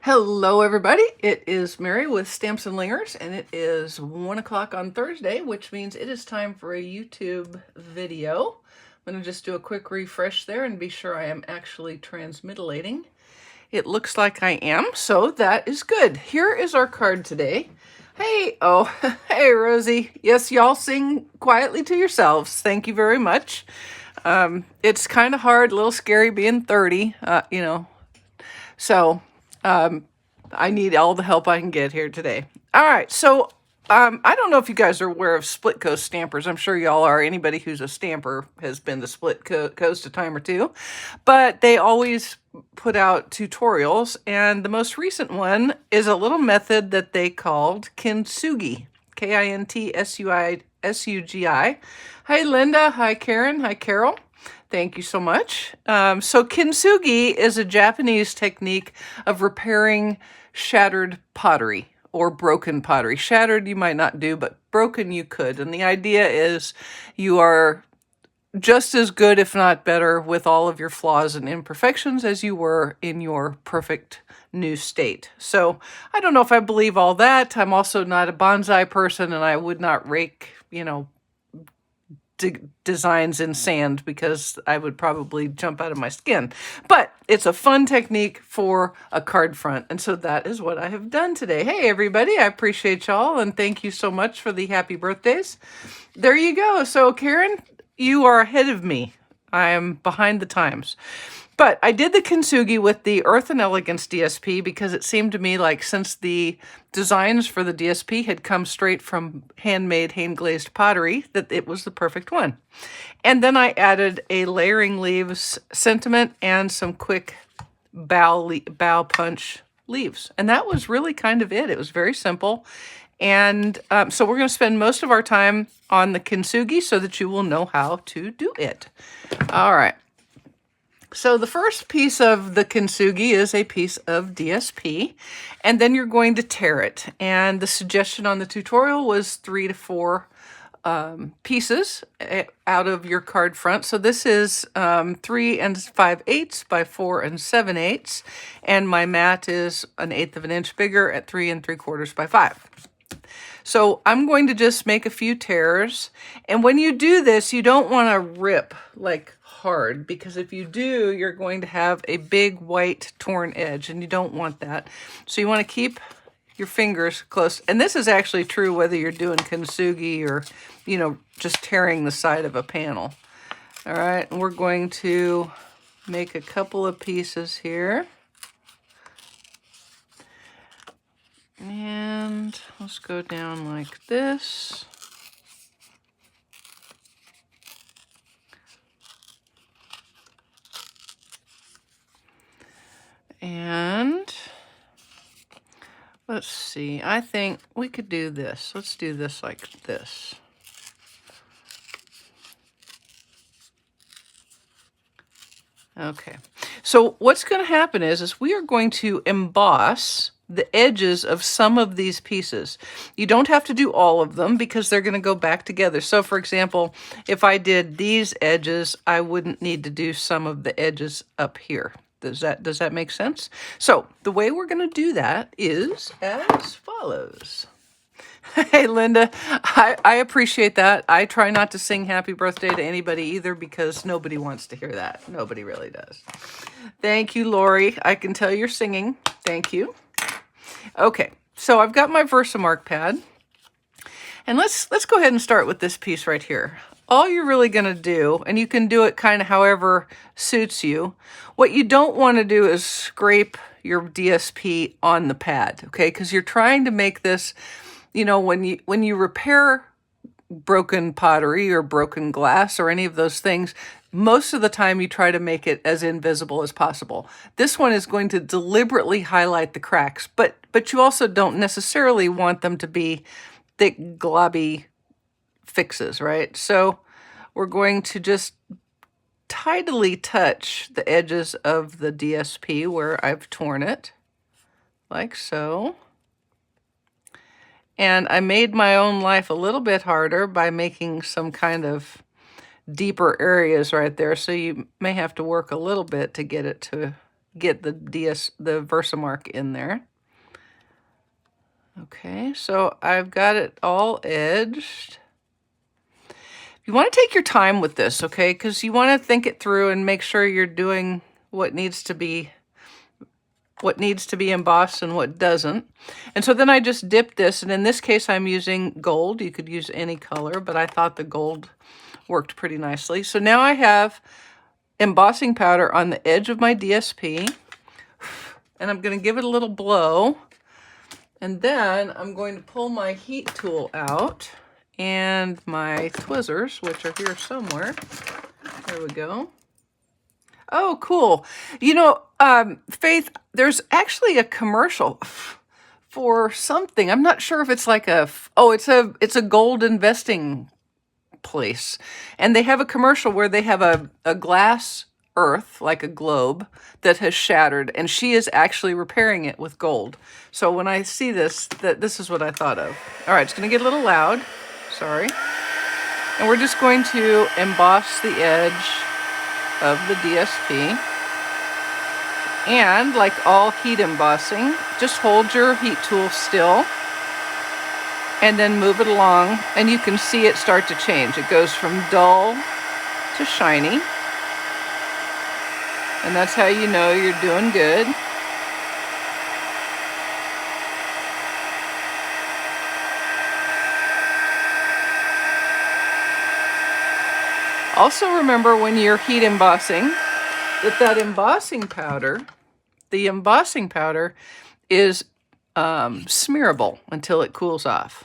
Hello everybody, it is Mary with Stamps-N-Lingers and it is 1 o'clock on Thursday, which means it is time for a YouTube video. I'm going to just do a quick refresh there and be sure I am actually transmitilating. It looks like I am, so that is good. Here is our card today. Hey, oh, hey Rosie. Yes, y'all sing quietly to yourselves. Thank you very much. It's kind of hard, a little scary being 30, so I need all the help I can get here today. All right, so I don't know if you guys are aware of split coast stampers. I'm sure y'all are. Anybody who's a stamper has been to split coast a time or two. But they always put out tutorials, and the most recent one is a little method that they called Kintsugi. Kintsugi. Hi, Linda. Hi, Karen. Hi, Carol. Thank you so much. So Kintsugi is a Japanese technique of repairing shattered pottery or broken pottery. Shattered you might not do, but broken you could. And the idea is you are just as good, if not better, with all of your flaws and imperfections as you were in your perfect new state. So I don't know if I believe all that. I'm also not a bonsai person, and I would not rake, designs in sand because I would probably jump out of my skin. But it's a fun technique for a card front, and so that is what I have done today. Hey everybody, I appreciate y'all, and thank you so much for the happy birthdays. There you go. So Karen, you are ahead of me. I am behind the times. But I did the Kintsugi with the Earthen Elegance DSP because it seemed to me like since the designs for the DSP had come straight from handmade hand-glazed pottery, that it was the perfect one. And then I added a layering leaves sentiment and some quick bow punch leaves. And that was really kind of it. It was very simple. And so we're going to spend most of our time on the Kintsugi so that you will know how to do it. All right. So the first piece of the Kintsugi is a piece of DSP, and then you're going to tear it. And the suggestion on the tutorial was 3 to 4 pieces out of your card front. So this is 3 5/8 by 4 7/8, and my mat is 1/8 of an inch bigger at 3 3/4 by 5. So I'm going to just make a few tears, and when you do this, you don't want to rip like hard, because if you do, you're going to have a big white torn edge, and you don't want that. So you want to keep your fingers close, and this is actually true whether you're doing Kintsugi or, just tearing the side of a panel. All right, and we're going to make a couple of pieces here. And let's go down like this. And let's see, I think we could do this. Let's do this like this. Okay, so what's going to happen is we are going to emboss the edges of some of these pieces. You don't have to do all of them because they're going to go back together. So for example, if I did these edges, I wouldn't need to do some of the edges up here. Does that make sense? So the way we're going to do that is as follows. Hey, Linda, I appreciate that. I try not to sing happy birthday to anybody either because nobody wants to hear that. Nobody really does. Thank you, Lori. I can tell you're singing. Thank you. Okay, so I've got my Versamark pad. And let's go ahead and start with this piece right here. All you're really going to do, and you can do it kind of however suits you, what you don't want to do is scrape your DSP on the pad, okay? Because you're trying to make this, when you repair broken pottery or broken glass or any of those things, most of the time you try to make it as invisible as possible. This one is going to deliberately highlight the cracks, but you also don't necessarily want them to be thick, globby fixes, right? So we're going to just tidily touch the edges of the DSP where I've torn it, like so. And I made my own life a little bit harder by making some kind of deeper areas right there. So you may have to work a little bit to get it to get the Versamark in there. Okay, so I've got it all edged. You want to take your time with this, okay? Because you want to think it through and make sure you're doing what needs to be embossed and what doesn't. And so then I just dipped this, and in this case I'm using gold. You could use any color, but I thought the gold worked pretty nicely. So now I have embossing powder on the edge of my DSP, and I'm going to give it a little blow, and then I'm going to pull my heat tool out and my tweezers, which are here somewhere. There we go. Oh, cool. You know, Faith, there's actually a commercial for something. I'm not sure if it's like it's a gold investing place. And they have a commercial where they have a glass earth, like a globe, that has shattered, and she is actually repairing it with gold. So when I see this, this is what I thought of. All right, it's going to get a little loud. Sorry. And we're just going to emboss the edge of the DSP. And like all heat embossing, just hold your heat tool still and then move it along, and you can see it start to change. It goes from dull to shiny. And that's how you know you're doing good. Also remember when you're heat embossing that embossing powder, the embossing powder is smearable until it cools off.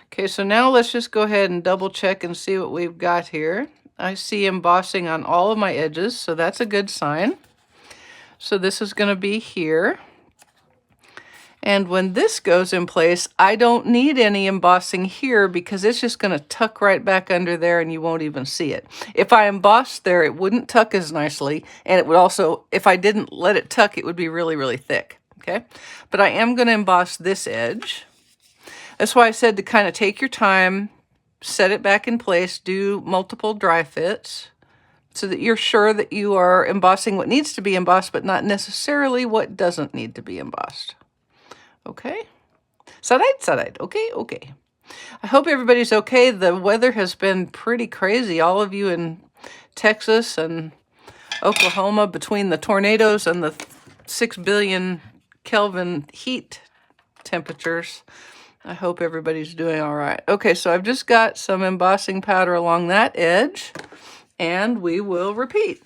Okay, so now let's just go ahead and double check and see what we've got here. I see embossing on all of my edges, so that's a good sign. So this is going to be here. And when this goes in place, I don't need any embossing here because it's just going to tuck right back under there and you won't even see it. If I embossed there, it wouldn't tuck as nicely, and it would also, if I didn't let it tuck, it would be really, really thick. Okay, but I am going to emboss this edge. That's why I said to kind of take your time, set it back in place, do multiple dry fits so that you're sure that you are embossing what needs to be embossed, but not necessarily what doesn't need to be embossed. Okay? Side. Okay. I hope everybody's okay. The weather has been pretty crazy. All of you in Texas and Oklahoma, between the tornadoes and the 6 billion Kelvin heat temperatures, I hope everybody's doing all right. Okay, so I've just got some embossing powder along that edge, and we will repeat.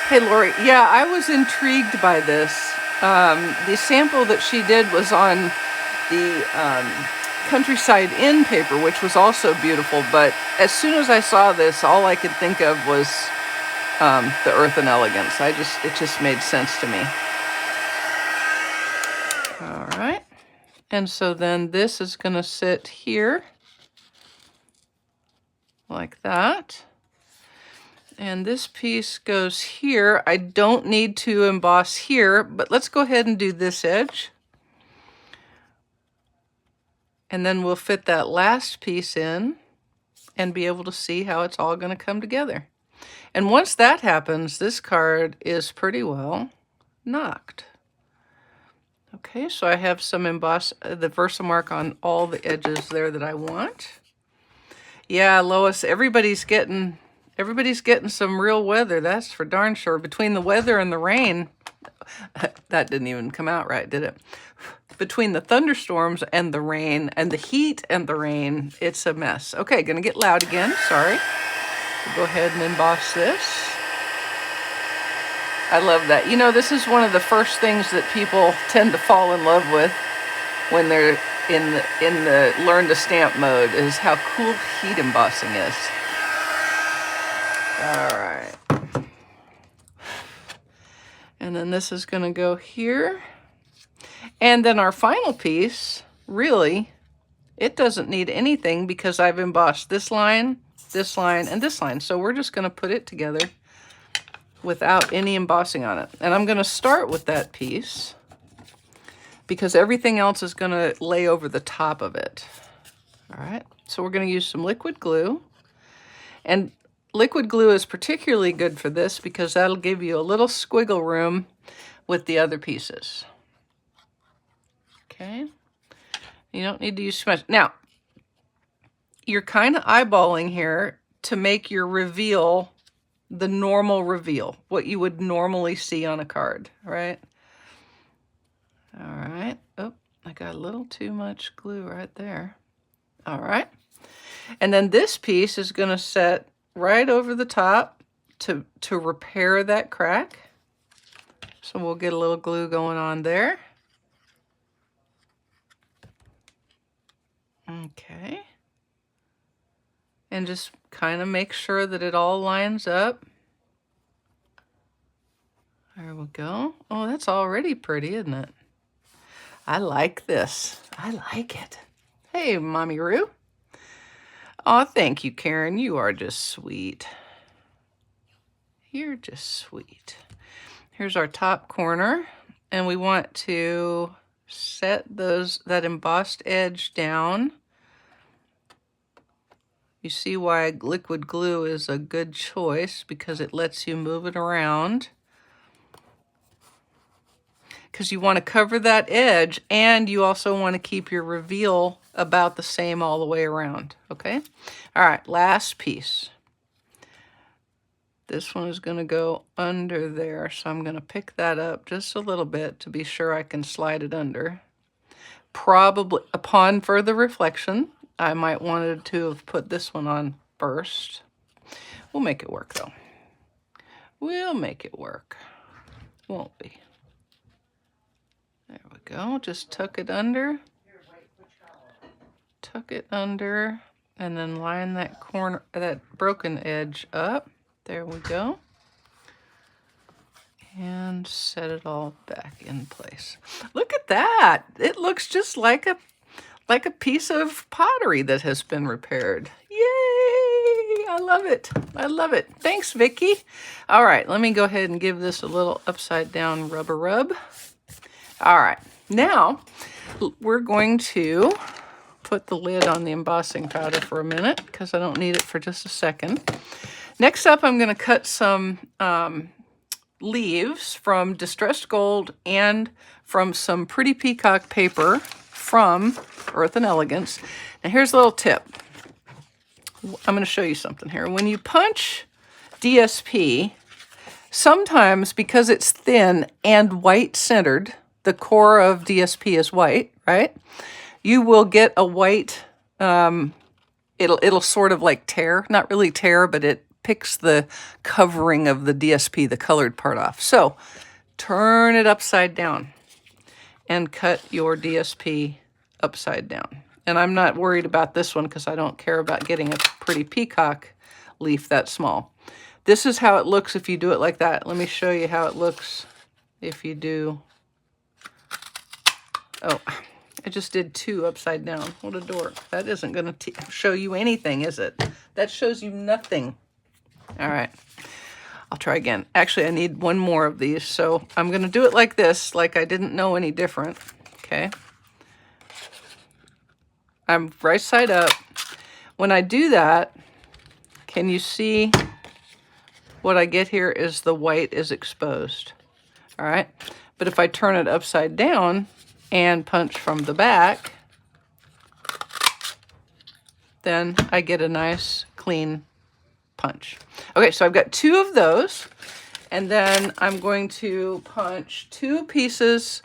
Hey, Lori. Yeah, I was intrigued by this. The sample that she did was on the Countryside Inn paper, which was also beautiful. But as soon as I saw this, all I could think of was the Earthen Elegance. It just made sense to me. All right. And so then this is going to sit here like that. And this piece goes here. I don't need to emboss here, but let's go ahead and do this edge. And then we'll fit that last piece in and be able to see how it's all going to come together. And once that happens, this card is pretty well knocked. Okay, so I have some the Versamark on all the edges there that I want. Yeah, Lois, everybody's getting some real weather, that's for darn sure. Between the weather and the rain, that didn't even come out right, did it? Between the thunderstorms and the rain, and the heat and the rain, it's a mess. Okay, gonna get loud again, sorry. We'll go ahead and emboss this. I love that. You know, this is one of the first things that people tend to fall in love with when they're in the learn to stamp mode, is how cool heat embossing is. All right. And then this is going to go here. And then our final piece, really, it doesn't need anything because I've embossed this line, and this line. So we're just going to put it together without any embossing on it. And I'm going to start with that piece because everything else is going to lay over the top of it. All right. So we're going to use some liquid glue. And liquid glue is particularly good for this because that'll give you a little squiggle room with the other pieces. Okay. You don't need to use too much. Now, you're kind of eyeballing here to make your reveal the normal reveal, what you would normally see on a card, right? All right. Oh, I got a little too much glue right there. All right. And then this piece is going to set right over the top to repair that crack. So we'll get a little glue going on there. Okay. And just kind of make sure that it all lines up. There we go. Oh, that's already pretty, isn't it? I like this. I like it. Hey, Mommy Roo. Oh, thank you, Karen. You are just sweet. You're just sweet. Here's our top corner, and we want to set that embossed edge down. You see why liquid glue is a good choice, because it lets you move it around. Because you want to cover that edge, and you also want to keep your reveal about the same all the way around, okay? All right, last piece. This one is going to go under there, so I'm going to pick that up just a little bit to be sure I can slide it under. Probably, upon further reflection, I might wanted to have put this one on first. We'll make it work, though. We'll make it work, won't we? There we go. Just tuck it under. Tuck it under, and then line that corner, that broken edge up. There we go. And set it all back in place. Look at that. It looks just like a piece of pottery that has been repaired. Yay! I love it. I love it. Thanks, Vicki. All right, let me go ahead and give this a little upside down rubber rub. All right, now we're going to put the lid on the embossing powder for a minute because I don't need it for just a second. Next up, I'm going to cut some leaves from Distressed Gold and from some Pretty Peacock paper from Earthen Elegance. Now here's a little tip. I'm going to show you something here. When you punch DSP, sometimes because it's thin and white centered, the core of DSP is white, right? You will get a white, it'll sort of like tear, not really tear, but it picks the covering of the DSP, the colored part off. So turn it upside down and cut your DSP upside down. And I'm not worried about this one because I don't care about getting a Pretty Peacock leaf that small. This is how it looks if you do it like that. Let me show you how it looks if you do. Oh, I just did two upside down. What a dork. That isn't going to show you anything, is it? That shows you nothing. All right. I'll try again. Actually, I need one more of these, so I'm going to do it like this, like I didn't know any different. Okay. I'm right side up. When I do that, can you see what I get here is the white is exposed. All right. But if I turn it upside down and punch from the back, then I get a nice clean punch. Okay, so I've got two of those, and then I'm going to punch two pieces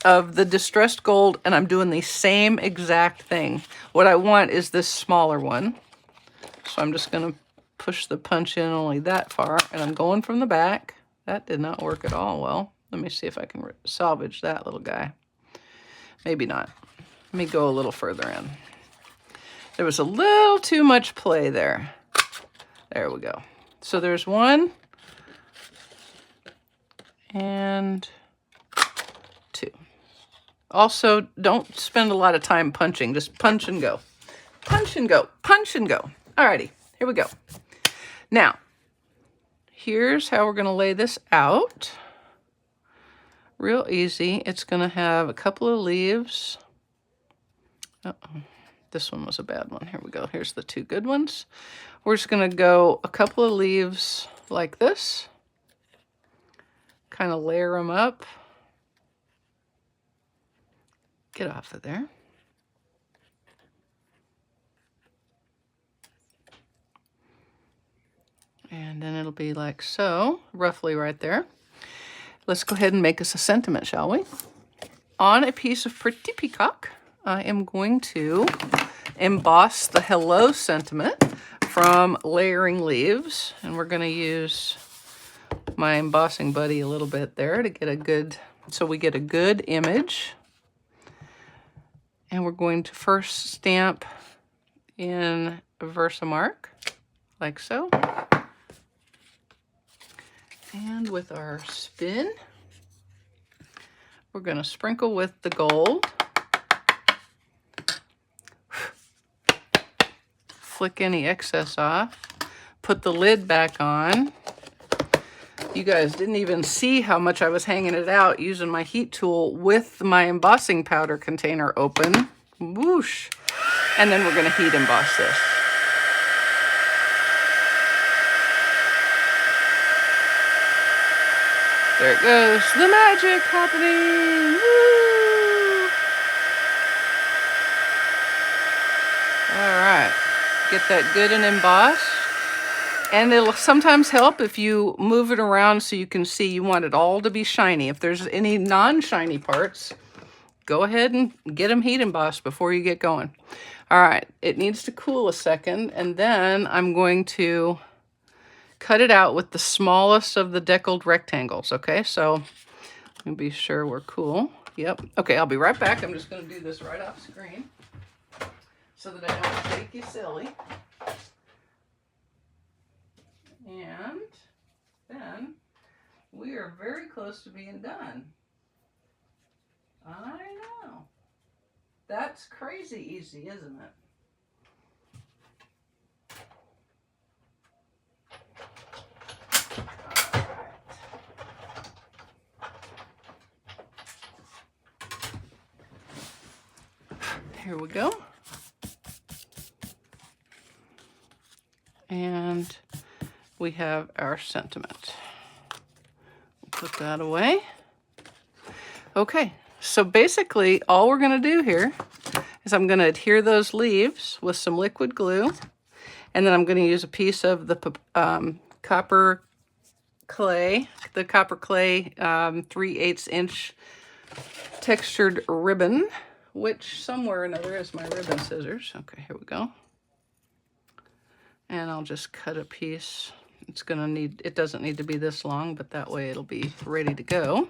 of the Distressed Gold, and I'm doing the same exact thing. What I want is this smaller one, so I'm just going to push the punch in only that far, and I'm going from the back. That did not work at all well. Let me see if I can salvage that little guy. Maybe not. Let me go a little further in. There was a little too much play there. There we go. So there's one and two. Also, don't spend a lot of time punching. Just punch and go. Punch and go. Punch and go. Alrighty, here we go. Now, here's how we're going to lay this out. Real easy. It's going to have a couple of leaves. Uh-oh. This one was a bad one. Here we go. Here's the 2 good ones. We're just going to go a couple of leaves like this. Kind of layer them up. Get off of there. And then it'll be like so, roughly right there. Let's go ahead and make us a sentiment, shall we? On a piece of Pretty Peacock, I am going to emboss the hello sentiment from Layering Leaves. And we're going to use my embossing buddy a little bit there to get a good, so we get a good image. And we're going to first stamp in Versamark, like so. And with our spin, we're going to sprinkle with the gold. Flick any excess off. Put the lid back on. You guys didn't even see how much I was hanging it out using my heat tool with my embossing powder container open. Whoosh. And then we're going to heat emboss this. There it goes. The magic happening. Woo! All right. Get that good and embossed. And it'll sometimes help if you move it around so you can see. You want it all to be shiny. If there's any non-shiny parts, go ahead and get them heat embossed before you get going. All right, it needs to cool a second, and then I'm going to cut it out with the smallest of the deckled rectangles, okay? So let me be sure we're cool. Yep. Okay, I'll be right back. I'm just going to do this right off screen so that I don't shake you silly. And then we are very close to being done. I know. That's crazy easy, isn't it? Here we go. And we have our sentiment. We'll put that away. Okay, so basically all we're going to do here is I'm going to adhere those leaves with some liquid glue, and then I'm going to use a piece of the copper clay 3/8 inch textured ribbon, which somewhere or another is my ribbon scissors. Okay, here we go. And I'll just cut a piece. It doesn't need to be this long, but that way it'll be ready to go.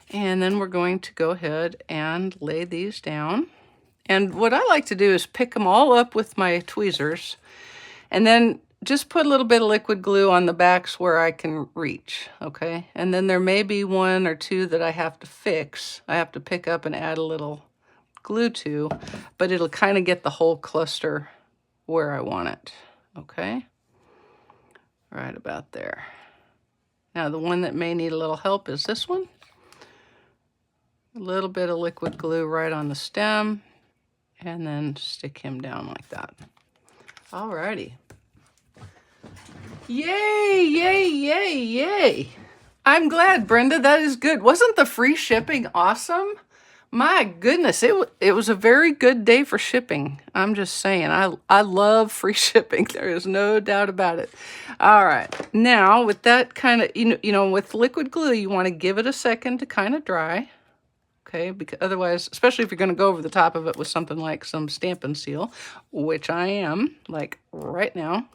And then we're going to go ahead and lay these down. And what I like to do is pick them all up with my tweezers and then just put a little bit of liquid glue on the backs where I can reach, okay? And then there may be 1 or 2 that I have to fix. I have to pick up and add a little glue to, but it'll kind of get the whole cluster where I want it, okay? Right about there. Now the one that may need a little help is this one. A little bit of liquid glue right on the stem, and then stick him down like that. Alrighty. Yay, yay, yay, yay. I'm glad, Brenda. That is good. Wasn't the free shipping awesome? My goodness, it was a very good day for shipping. I'm just saying, I love free shipping. There is no doubt about it. All right, now with that kind of, you know, with liquid glue, you want to give it a second to kind of dry. Okay, because otherwise, especially if you're going to go over the top of it with something like some Stampin' Seal, which I am, like right now.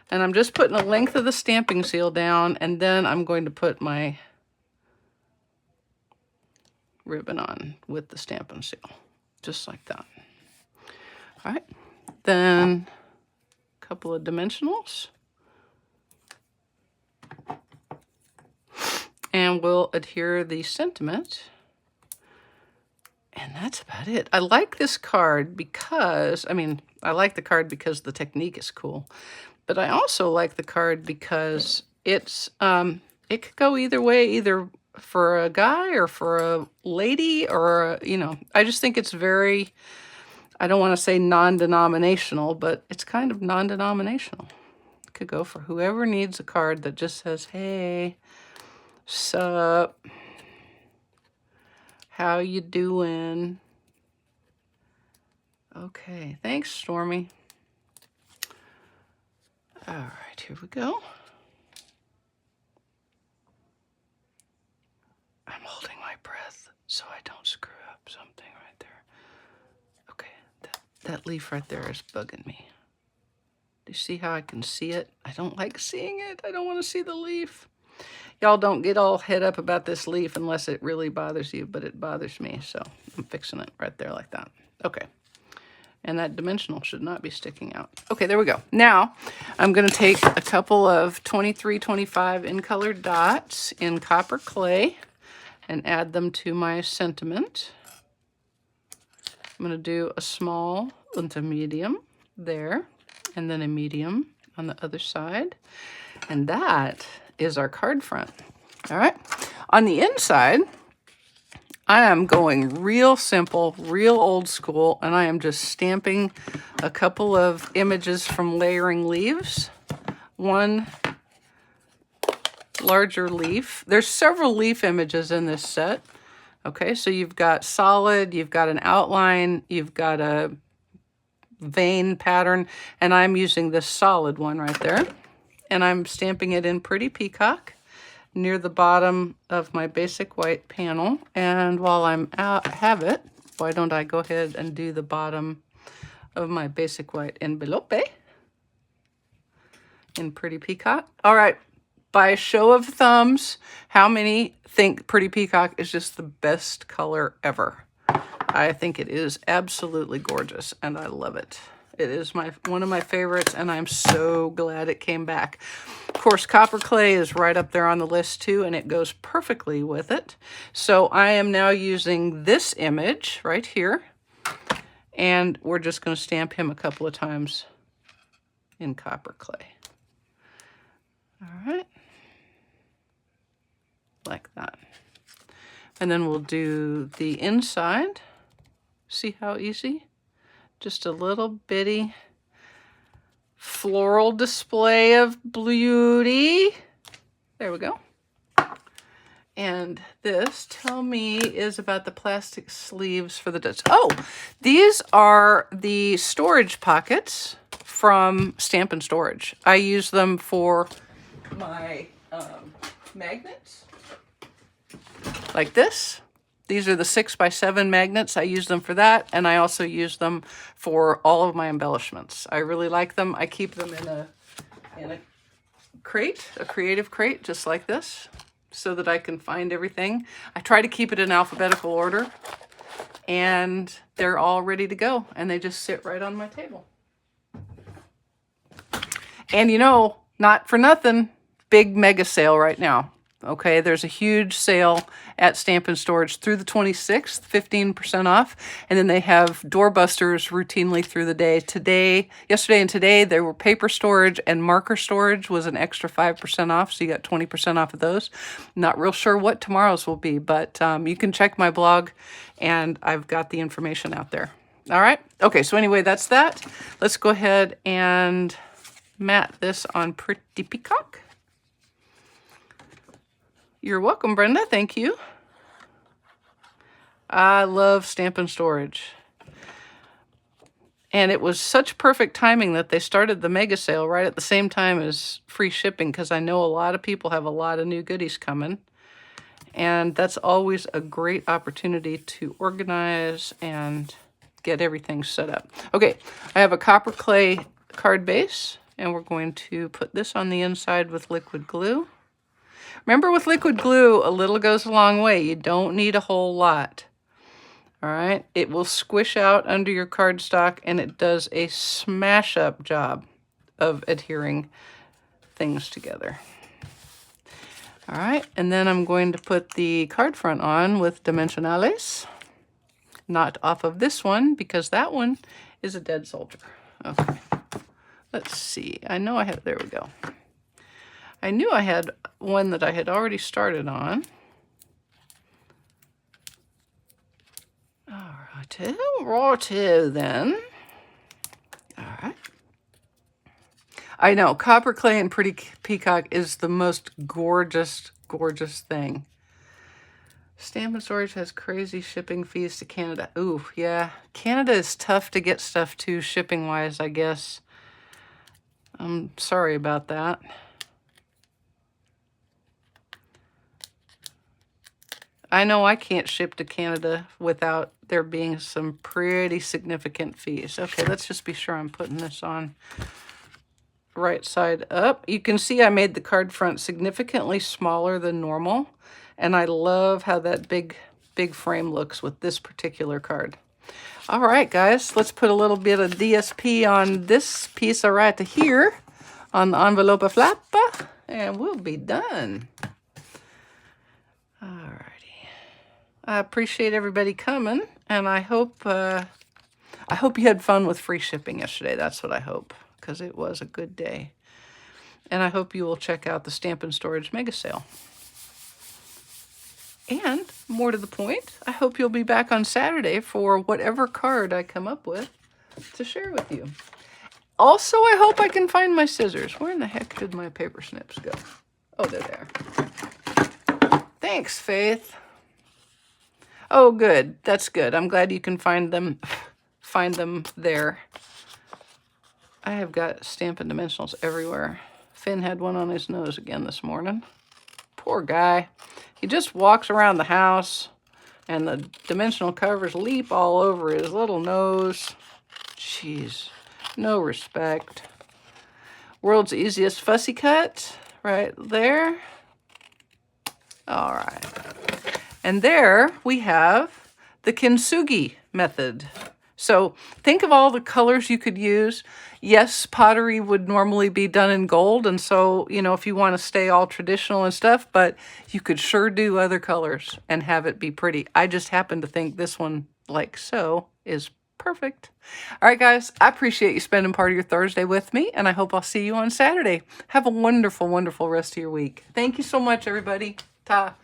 And I'm just putting a length of the stamping seal down, and then I'm going to put my ribbon on with the Stampin' Seal, just like that. All right, then a couple of dimensionals. And we'll adhere the sentiment. And that's about it. I like this card because, I like the card because the technique is cool. But I also like the card because it's, it could go either way, either for a guy or for a lady or, I just think it's very, I don't want to say non-denominational, but it's kind of non-denominational. Could go for whoever needs a card that just says, hey, sup, how you doing? Okay, thanks, Stormy. All right, here we go. I'm holding my breath so I don't screw up something right there. Okay, that leaf right there is bugging me. Do you see how I can see it? I don't like seeing it. I don't want to see the leaf. Y'all don't get all head up about this leaf unless it really bothers you, but it bothers me, so I'm fixing it right there like that. Okay. And that dimensional should not be sticking out. Okay, there we go. Now, I'm going to take a couple of 2325 in colored dots in copper clay and add them to my sentiment. I'm going to do a small and a medium there, and then a medium on the other side. And that is our card front. All right. On the inside, I am going real simple, real old school, and I am just stamping a couple of images from Layering Leaves. One larger leaf. There's several leaf images in this set. Okay, so you've got solid, you've got an outline, you've got a vein pattern, and I'm using this solid one right there. And I'm stamping it in Pretty Peacock near the bottom of my basic white panel. And while I'm have it, why don't I go ahead and do the bottom of my basic white envelope in Pretty Peacock. All right, by a show of thumbs, how many think Pretty Peacock is just the best color ever? I think it is absolutely gorgeous, and I love it. It is one of my favorites, and I'm so glad it came back. Of course, copper clay is right up there on the list too, and it goes perfectly with it. So I am now using this image right here, and we're just going to stamp him a couple of times in copper clay. All right, like that. And then we'll do the inside. See how easy? Just a little bitty floral display of beauty. There we go. And this, tell me, is about the plastic sleeves for the dots. Oh, these are the storage pockets from Stampin' Storage. I use them for my magnets, like this. These are the 6x7 magnets. I use them for that, and I also use them for all of my embellishments. I really like them. I keep them in a crate, a creative crate, just like this, so that I can find everything. I try to keep it in alphabetical order, and they're all ready to go, and they just sit right on my table. And you know, not for nothing, big mega sale right now. Okay, there's a huge sale at Stampin' Storage through the 26th, 15% off. And then they have doorbusters routinely through the day. Yesterday and today, there were paper storage and marker storage was an extra 5% off. So you got 20% off of those. Not real sure what tomorrow's will be, but you can check my blog and I've got the information out there. All right. Okay, so anyway, that's that. Let's go ahead and mat this on Pretty Peacock. You're welcome, Brenda. Thank you. I love Stampin' Storage. And it was such perfect timing that they started the mega sale right at the same time as free shipping, because I know a lot of people have a lot of new goodies coming. And that's always a great opportunity to organize and get everything set up. Okay, I have a copper clay card base, and we're going to put this on the inside with liquid glue. Remember, with liquid glue, a little goes a long way. You don't need a whole lot. All right? It will squish out under your cardstock, and it does a smash-up job of adhering things together. All right, and then I'm going to put the card front on with Dimensionales. Not off of this one, because that one is a dead soldier. Okay, let's see. I know I had, there we go. I knew I had one that I had already started on. All Righto then. All right. I know, copper clay and pretty peacock is the most gorgeous, gorgeous thing. Stampin' Storage has crazy shipping fees to Canada. Ooh, yeah. Canada is tough to get stuff to shipping-wise, I guess. I'm sorry about that. I know I can't ship to Canada without there being some pretty significant fees. Okay, let's just be sure I'm putting this on right side up. You can see I made the card front significantly smaller than normal, and I love how that big frame looks with this particular card. All right, guys, let's put a little bit of DSP on this piece right to here on the envelope flap, and we'll be done. All righty. I appreciate everybody coming, and I hope you had fun with free shipping yesterday. That's what I hope, because it was a good day. And I hope you will check out the Stampin' Storage Mega Sale. And more to the point, I hope you'll be back on Saturday for whatever card I come up with to share with you. Also, I hope I can find my scissors. Where in the heck did my paper snips go? Oh, they're there. Thanks, Faith. Oh, good. That's good. I'm glad you can find them there. I have got Stampin' Dimensionals everywhere. Finn had one on his nose again this morning. Poor guy. He just walks around the house and the dimensional covers leap all over his little nose. Jeez, no respect. World's easiest fussy cut right there. All right. And there we have the Kintsugi method. So think of all the colors you could use. Yes, pottery would normally be done in gold, and so, you know, if you want to stay all traditional and stuff, but you could sure do other colors and have it be pretty. I just happen to think this one, like so, is perfect. All right, guys, I appreciate you spending part of your Thursday with me, and I hope I'll see you on Saturday. Have a wonderful, wonderful rest of your week. Thank you so much, everybody. Ta.